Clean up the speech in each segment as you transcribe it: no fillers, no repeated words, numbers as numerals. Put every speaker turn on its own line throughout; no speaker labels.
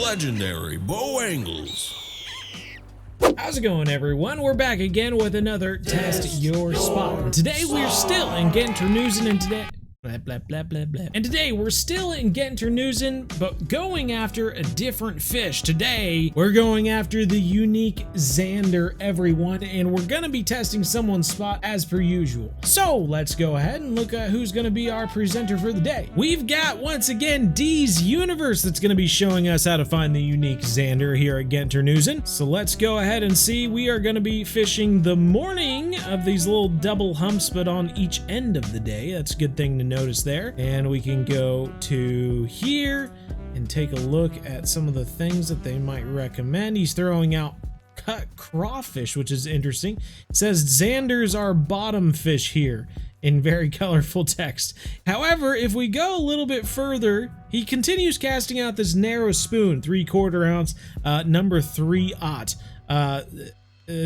legendary bow angles.
How's it going, everyone? We're back again with another Test Your Spot. And today we're still in Ghent-Terneuzen, and today... Blah, blah, blah, blah, blah. And today we're still in Ghent-Terneuzen, but going after a different fish. Today we're going after the unique Zander, everyone, and we're gonna be testing someone's spot as per usual. So let's go ahead and look at who's gonna be our presenter for the day. We've got, once again, D's Universe that's gonna be showing us how to find the unique Zander here at Ghent-Terneuzen. So let's go ahead and see. We are gonna be fishing the morning of these little double humps, but on each end of the day. That's a good thing to notice there. And we can go to here and take a look at some of the things that they might recommend. He's throwing out cut crawfish, which is interesting. It says Zanders are bottom fish here in very colorful text. However, if we go a little bit further, he continues casting out this narrow spoon, 3/4 ounce, number 3/0.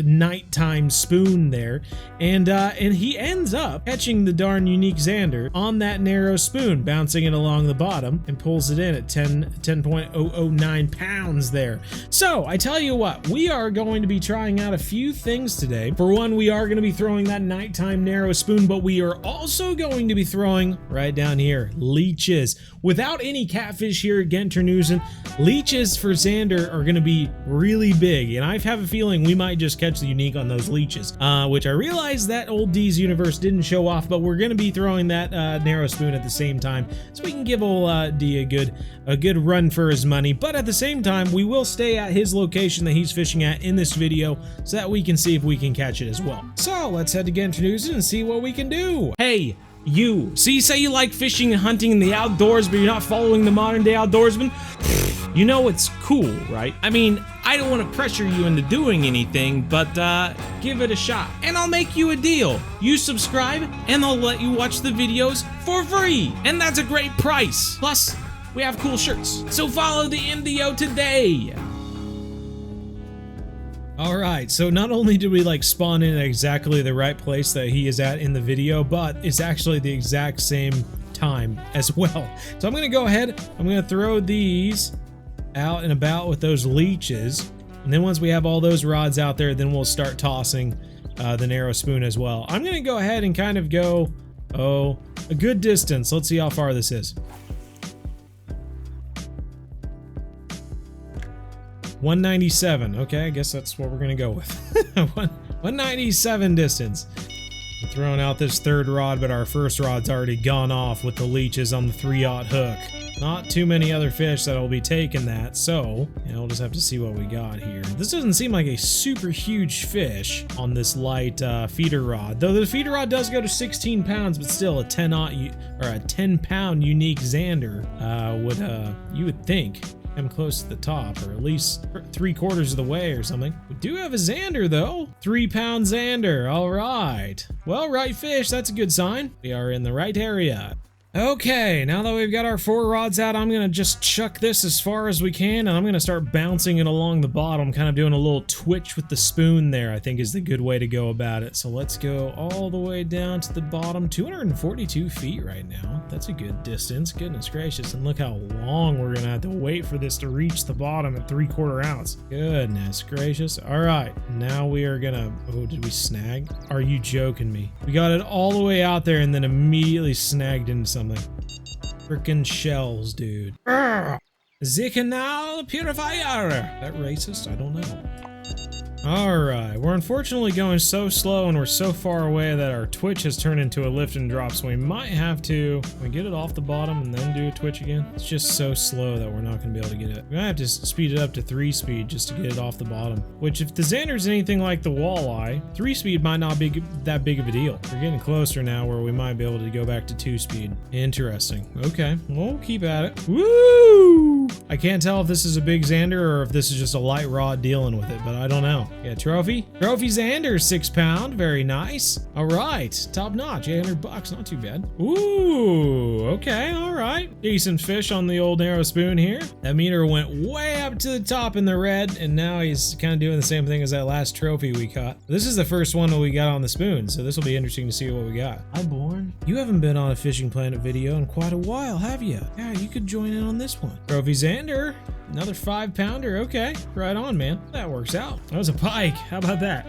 Nighttime spoon there, and he ends up catching the darn unique Zander on that narrow spoon, bouncing it along the bottom, and pulls it in at 10.009 pounds there. So I tell you what, we are going to be trying out a few things today. For one, we are going to be throwing that nighttime narrow spoon, but we are also going to be throwing right down here leeches. Without any catfish here at Ghent-Terneuzen, leeches for Zander are going to be really big, and I have a feeling we might just catch the unique on those leeches, which I realize that old D's Universe didn't show off, but we're going to be throwing that narrow spoon at the same time, so we can give old D a good run for his money. But at the same time, we will stay at his location that he's fishing at in this video, so that we can see if we can catch it as well. So let's head to Ghent-Terneuzen and see what we can do. Hey, you. So you say you like fishing and hunting in the outdoors, but you're not following the modern day outdoorsman? You know it's cool, right? I mean, I don't want to pressure you into doing anything, but give it a shot. And I'll make you a deal. You subscribe, and I'll let you watch the videos for free. And that's a great price. Plus, we have cool shirts. So follow the MDO today. All right, so not only did we like spawn in at exactly the right place that he is at in the video, but it's actually the exact same time as well. So I'm gonna go ahead, I'm gonna throw these out and about with those leeches, and then once we have all those rods out there, then we'll start tossing the narrow spoon as well. I'm gonna go ahead and kind of go, a good distance. Let's see how far this is. 197. Okay, I guess that's what we're gonna go with. 197 distance. We're throwing out this third rod, but our first rod's already gone off with the leeches on the 3/0 hook. Not too many other fish that will be taking that, so we'll just have to see what we got here. This doesn't seem like a super huge fish on this light feeder rod, though the feeder rod does go to 16 pounds, but still a 10-pound unique Zander would you would think come close to the top, or at least 3/4 of the way or something. We do have a Zander though, 3-pound Zander. All right, well, right fish, that's a good sign. We are in the right area. Okay, now that we've got our 4 rods out, I'm gonna just chuck this as far as we can, and I'm gonna start bouncing it along the bottom, kind of doing a little twitch with the spoon there, I think is the good way to go about it. So let's go all the way down to the bottom, 242 feet right now. That's a good distance, goodness gracious, and look how long we're gonna have to wait for this to reach the bottom at 3/4 ounce. Goodness gracious. All right, now we are gonna, oh, did we snag? Are you joking me? We got it all the way out there and then immediately snagged into something. Frickin' shells, dude. The canal purifier. Is that racist? I don't know. Alright, we're unfortunately going so slow and we're so far away that our twitch has turned into a lift and drop, so we might have to get it off the bottom and then do a twitch again. It's just so slow that we're not going to be able to get it. We're going to have to speed it up to 3-speed just to get it off the bottom, which if the Zander's anything like the walleye, 3-speed might not be that big of a deal. We're getting closer now where we might be able to go back to 2-speed. Interesting. Okay, we'll keep at it. Woo! I can't tell if this is a big Zander or if this is just a light rod dealing with it, but I don't know. Yeah, trophy Zander, 6-pound, very nice. All right, top notch, $800, not too bad. Ooh, okay, all right, decent fish on the old narrow spoon here. That meter went way up to the top in the red, and now he's kind of doing the same thing as that last trophy we caught. This is the first one that we got on the spoon, so this will be interesting to see what we got. Hi, Born. You haven't been on a Fishing Planet video in quite a while, have you? Yeah, you could join in on this one. Trophy Zander, another 5-pounder. Okay, right on, man. That works out. That was a pike. How about that?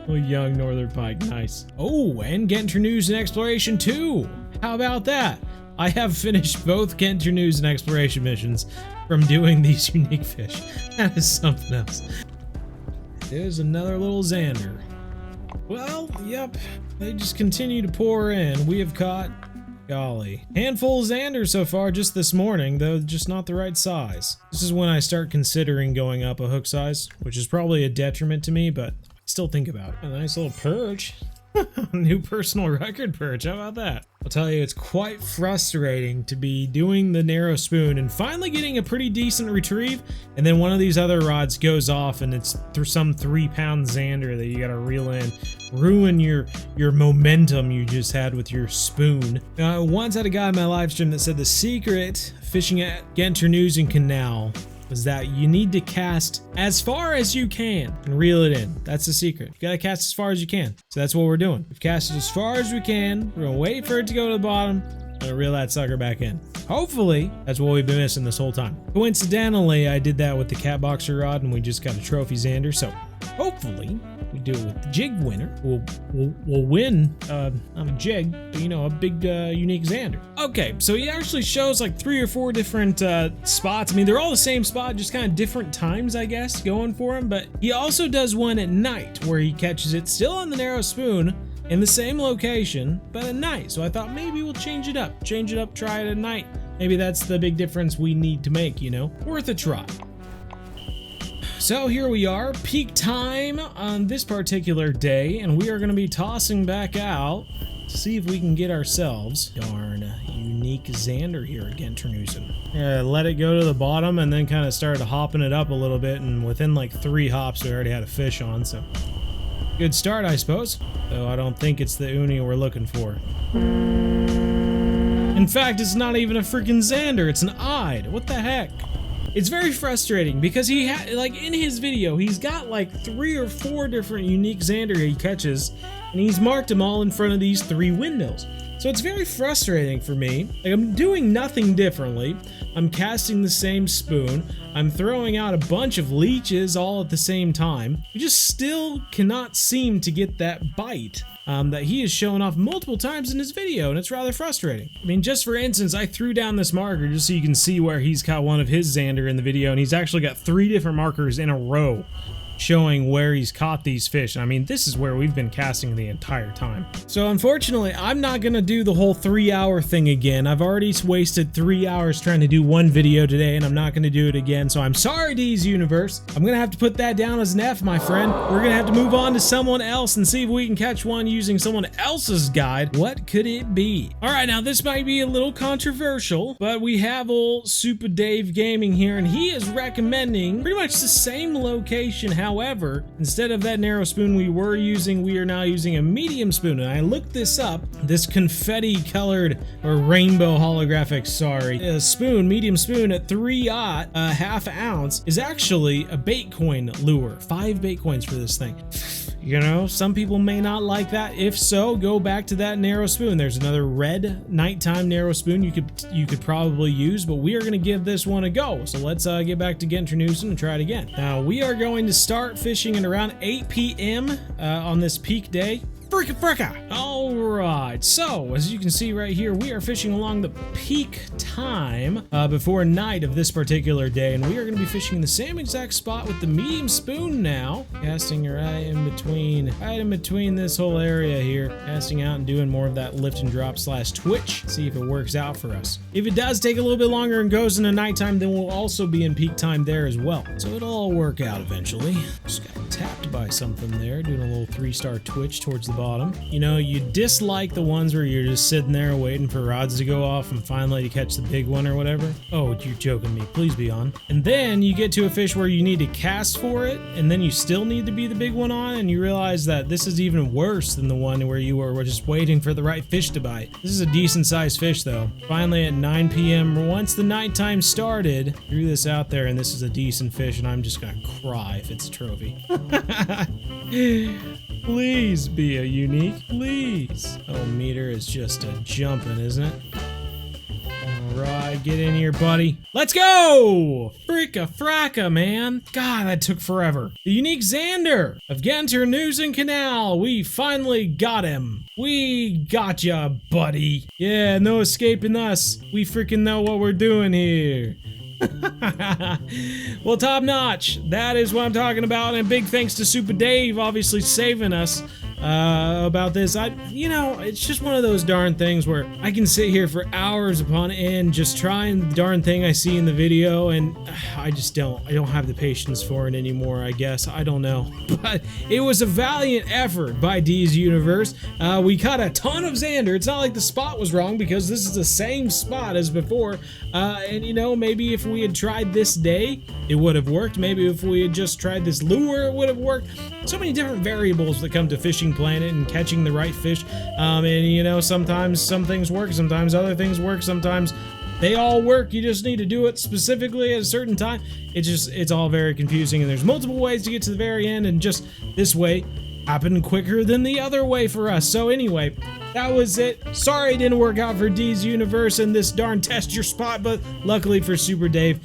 Little young northern pike. Nice. Oh, and Ghent-Terneuzen Exploration 2. How about that? I have finished both Ghent-Terneuzen exploration missions from doing these unique fish. That is something else. There's another little Zander. Well, yep. They just continue to pour in. We have caught, golly, handful of Zander so far just this morning, though just not the right size. This is when I start considering going up a hook size, which is probably a detriment to me, but I still think about it. A nice little perch. New personal record perch. How about that? I'll tell you, it's quite frustrating to be doing the narrow spoon and finally getting a pretty decent retrieve, and then one of these other rods goes off and it's through some 3-pound Zander that you gotta reel in, ruin your momentum you just had with your spoon. Now, I once had a guy in my live stream that said the secret fishing at Ghent-Terneuzen Canal was that you need to cast as far as you can and reel it in. That's the secret. You gotta cast as far as you can. So that's what we're doing. We've casted as far as we can. We're gonna wait for it to go to the bottom and reel that sucker back in. Hopefully, that's what we've been missing this whole time. Coincidentally, I did that with the cat boxer rod and we just got a trophy Zander. So hopefully, we do it with the jig winner. We'll win, not a jig, but you know, a big unique Zander. Okay, so he actually shows like 3 or 4 different spots. I mean, they're all the same spot, just kind of different times, I guess, going for him. But he also does one at night where he catches it still on the narrow spoon in the same location, but at night. So I thought maybe we'll change it up, try it at night. Maybe that's the big difference we need to make, you know? Worth a try. So here we are, peak time on this particular day, and we are going to be tossing back out to see if we can get ourselves darn unique Zander here at Ghent-Terneuzen. Yeah, let it go to the bottom and then kind of started hopping it up a little bit, and within like 3 hops we already had a fish on, so good start, I suppose. Though I don't think it's the uni we're looking for. In fact, it's not even a freaking Zander, it's an Ide. What the heck? It's very frustrating because he had, like, in his video, he's got like 3 or 4 different unique Zander he catches, and he's marked them all in front of these 3 windmills. So it's very frustrating for me. Like, I'm doing nothing differently. I'm casting the same spoon. I'm throwing out a bunch of leeches all at the same time. We just still cannot seem to get that bite that he has shown off multiple times in his video, and it's rather frustrating. I mean, just for instance, I threw down this marker just so you can see where he's caught one of his Zander in the video, and he's actually got 3 different markers in a row showing where he's caught these fish. I mean, this is where we've been casting the entire time. So unfortunately, I'm not gonna do the whole 3-hour thing again. I've already wasted 3 hours trying to do one video today, and I'm not gonna do it again. So I'm sorry, D's Universe. I'm gonna have to put that down as an F, my friend. We're gonna have to move on to someone else and see if we can catch one using someone else's guide. What could it be? All right, now this might be a little controversial, but we have old Super Dave Gaming here, and he is recommending pretty much the same location. However, instead of that narrow spoon we were using, we are now using a medium spoon. And I looked this up. This confetti colored or rainbow holographic, spoon, medium spoon at 3/0, ½ ounce, is actually a bait coin lure. 5 bait coins for this thing. You know, some people may not like that. If so, go back to that narrow spoon. There's another red nighttime narrow spoon you could probably use, but we are going to give this one a go. So let's get back to Ghent-Terneuzen and try it again. Now, we are going to start fishing at around 8 p.m. On this peak day. Fricka! Alright, so as you can see right here, we are fishing along the peak time before night of this particular day, and we are going to be fishing the same exact spot with the medium spoon now, casting right in between this whole area here, casting out and doing more of that lift and drop / twitch, see if it works out for us. If it does take a little bit longer and goes into nighttime, then we'll also be in peak time there as well. So it'll all work out eventually. Just got tapped by something there, doing a little 3-star twitch towards the bottom. You know, you dislike the ones where you're just sitting there waiting for rods to go off and finally you catch the big one or whatever. Oh, you're joking me. Please be on. And then you get to a fish where you need to cast for it, and then you still need to be the big one on, and you realize that this is even worse than the one where you were just waiting for the right fish to bite. This is a decent sized fish though. Finally at 9 p.m. once the nighttime started, threw this out there, and this is a decent fish, and I'm just gonna cry if it's a trophy. Please be a unique, please. Oh, meter is just a jumping, isn't it? Right, get in here, buddy. Let's go! Fricka-fracka, man. God, that took forever. The unique Zander of Ghent-Terneuzen Canal. We finally got him. We got ya, buddy. Yeah, no escaping us. We freaking know what we're doing here. Well, top notch. That is what I'm talking about, and big thanks to Super Dave, obviously saving us about this. It's just one of those darn things where I can sit here for hours upon end just trying the darn thing I see in the video, and I don't have the patience for it anymore, I guess. I don't know. But it was a valiant effort by D's Universe. We caught a ton of Zander. It's not like the spot was wrong, because this is the same spot as before. And maybe if we had tried this day, it would have worked. Maybe if we had just tried this lure, it would have worked. So many different variables that come to Fishing Planet and catching the right fish. Sometimes some things work, sometimes other things work, sometimes they all work. You just need to do it specifically at a certain time. It's all very confusing, and there's multiple ways to get to the very end, and just this way happened quicker than the other way for us. So anyway, that was it. Sorry it didn't work out for D's Universe and this darn test your spot, but luckily for Super Dave,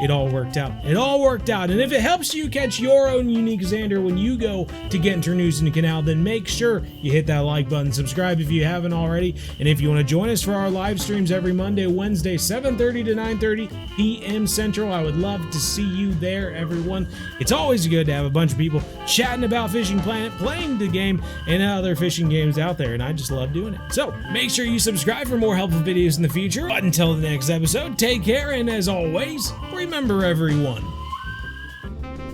it all worked out. It all worked out. And if it helps you catch your own unique Zander when you go to Ghent-Terneuzen Canal, then make sure you hit that like button, subscribe if you haven't already, and if you want to join us for our live streams every Monday, Wednesday, 7:30 to 9:30 p.m. Central, I would love to see you there, everyone. It's always good to have a bunch of people chatting about Fishing Planet, playing the game, and other fishing games out there, and I just love doing it. So make sure you subscribe for more helpful videos in the future. But until the next episode, take care, and as always, remember everyone,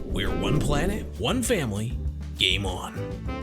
we're one planet, one family, game on.